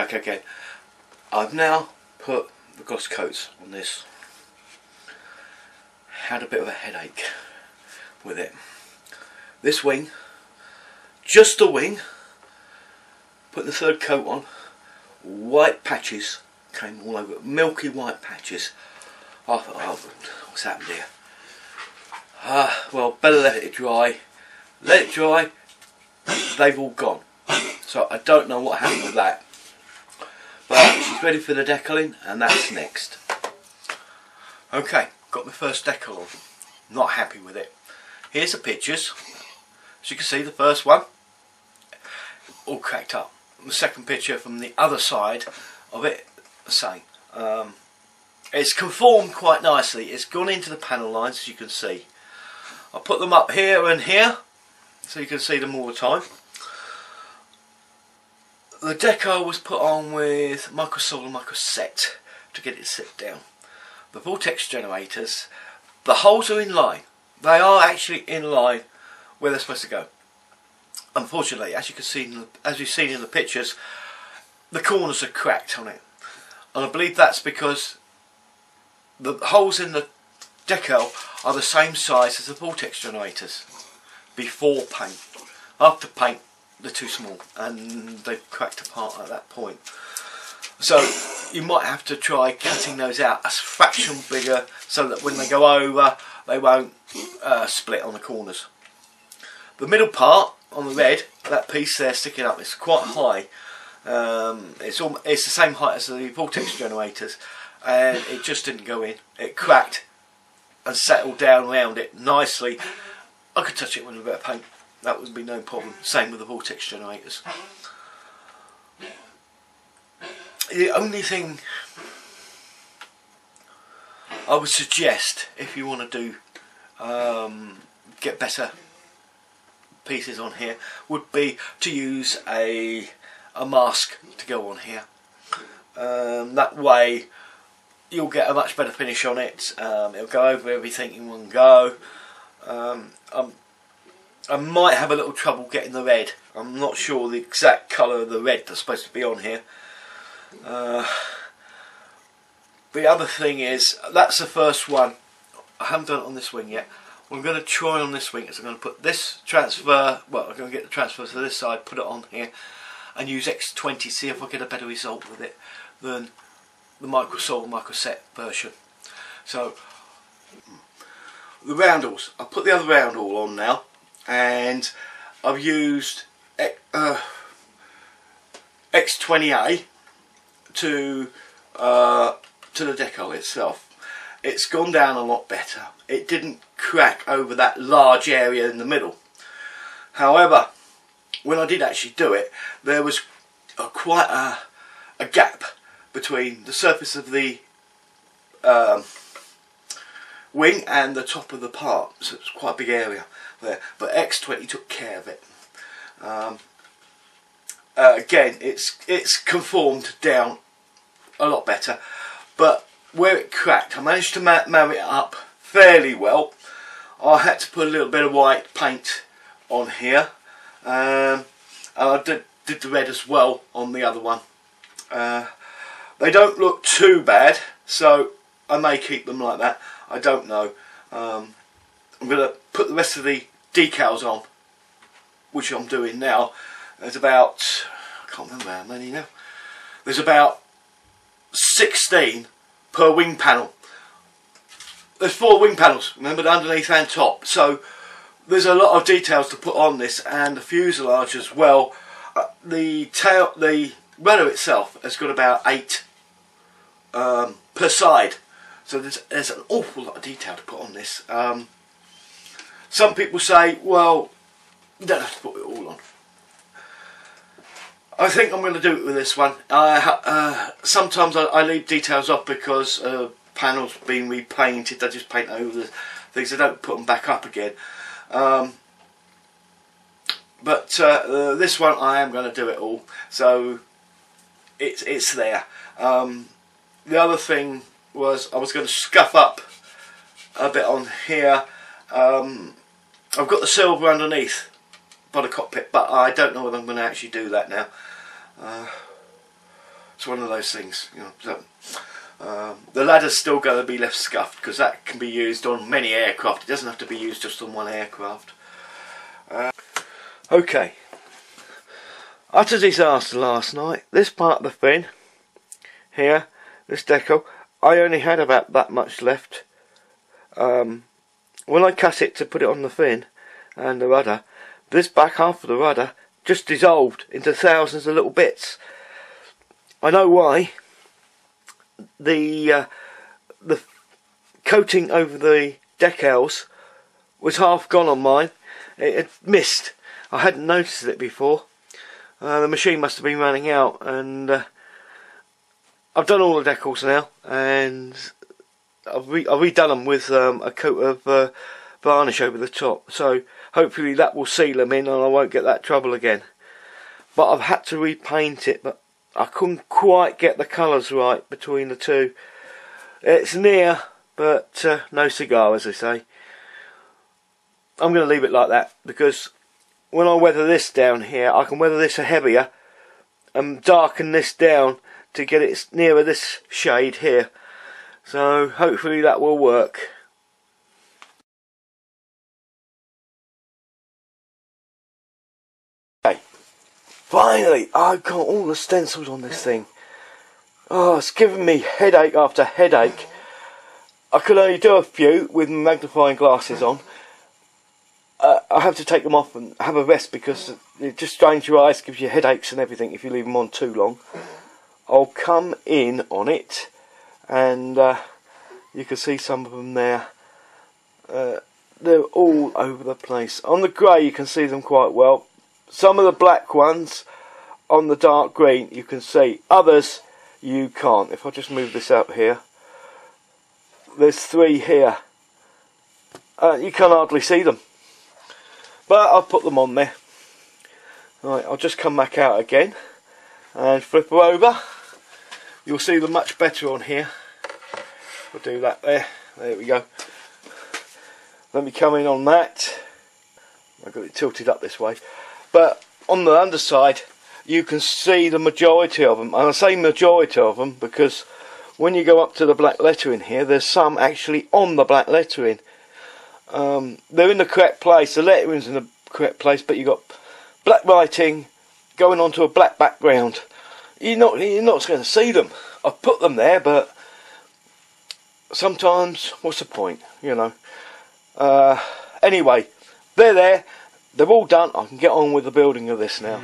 back again. I've now put the gloss coats on this. Had a bit of a headache with it. This wing, just the wing, put the third coat on, white patches came all over, milky white patches. I thought, oh, what's happened here? Well, better let it dry. Let it dry, they've all gone. So I don't know what happened with that. But she's ready for the decaling, and that's next. Okay, got my first decal on. Not happy with it. Here's the pictures. As you can see, the first one, all cracked up. The second picture from the other side of it, the same. It's conformed quite nicely. It's gone into the panel lines, as you can see. I'll put them up here and here, so you can see them all the time. The decal was put on with microsol and microset to get it to sit down. The vortex generators, the holes are in line. They are actually in line where they're supposed to go. Unfortunately, as you can see, as you've seen in the pictures, the corners are cracked on it, and I believe that's because the holes in the decal are the same size as the vortex generators before paint. After paint, they're too small and they've cracked apart at that point. So you might have to try cutting those out a fraction bigger so that when they go over they won't split on the corners. The middle part on the red, that piece there sticking up, it's quite high. It's the same height as the vortex generators, and it just didn't go in. It cracked and settled down around it nicely. I could touch it with a bit of paint. That would be no problem. Same with the vortex generators. The only thing I would suggest, if you want to do get better pieces on here, would be to use a mask to go on here. That way you'll get a much better finish on it. It'll go over everything in one go. I might have a little trouble getting the red. I'm not sure the exact colour of the red that's supposed to be on here. The other thing is, that's the first one. I haven't done it on this wing yet. What I'm going to try on this wing is I'm going to put this transfer, well, I'm going to get the transfer to this side, put it on here, and use X20, see if I get a better result with it than the microsol microset version. So the roundels, I'll put the other roundel on now, and I've used X20A to the decal itself. It's gone down a lot better. It didn't crack over that large area in the middle. However, when I did actually do it, there was quite a gap between the surface of the wing and the top of the part, so it's quite a big area there, but X20 took care of it. Again, it's conformed down a lot better, but where it cracked, I managed to marry it up fairly well. I had to put a little bit of white paint on here, and I did the red as well on the other one. They don't look too bad, so I may keep them like that. I don't know. I'm going to put the rest of the decals on, which I'm doing now. There's about, I can't remember how many now. There's about 16 per wing panel. There's 4 wing panels, remember, underneath and top. So there's a lot of details to put on this, and the fuselage as well. The rudder itself has got about 8 per side. So there's an awful lot of detail to put on this. Some people say, well, you don't have to put it all on. I think I'm going to do it with this one. Sometimes I leave details off because panels being repainted. I just paint over the things. I don't put them back up again. But this one I am going to do it all. So it's there. The other thing was I was going to scuff up a bit on here. I've got the silver underneath by the cockpit, but I don't know whether I'm going to actually do that now. It's one of those things, you know. So, the ladder's still going to be left scuffed because that can be used on many aircraft. It doesn't have to be used just on one aircraft. Okay. Utter disaster last night. This part of the fin here, this decal, I only had about that much left. When I cut it to put it on the fin and the rudder, this back half of the rudder just dissolved into thousands of little bits. I know why. The coating over the decals was half gone on mine. It had missed. I hadn't noticed it before. The machine must have been running out, and I've done all the decals now, and I've redone them with a coat of varnish over the top. So hopefully that will seal them in, and I won't get that trouble again. But I've had to repaint it, but I couldn't quite get the colours right between the two. It's near, but no cigar, as they say. I'm going to leave it like that, because when I weather this down here, I can weather this heavier and darken this down to get it nearer this shade here. So hopefully that will work. Okay, finally I've got all the stencils on this thing. Oh, it's giving me headache after headache. I could only do a few with magnifying glasses on. I have to take them off and have a rest because it just strains your eyes, gives you headaches and everything if you leave them on too long. I'll come in on it, and you can see some of them there. They're all over the place. On the grey you can see them quite well. Some of the black ones on the dark green you can see. Others you can't. If I just move this up here, there's 3 here. You can hardly see them. But I'll put them on there. Right, I'll just come back out again and flip her over. You'll see them much better on here. We'll do that there. There we go. Let me come in on that. I've got it tilted up this way. But on the underside, you can see the majority of them. And I say majority of them because when you go up to the black lettering here, there's some actually on the black lettering. They're in the correct place, the lettering's in the correct place, but you've got black writing going onto a black background. You're not going to see them. I've put them there, but sometimes, what's the point, you know? Anyway, they're there, they're all done. I can get on with the building of this now.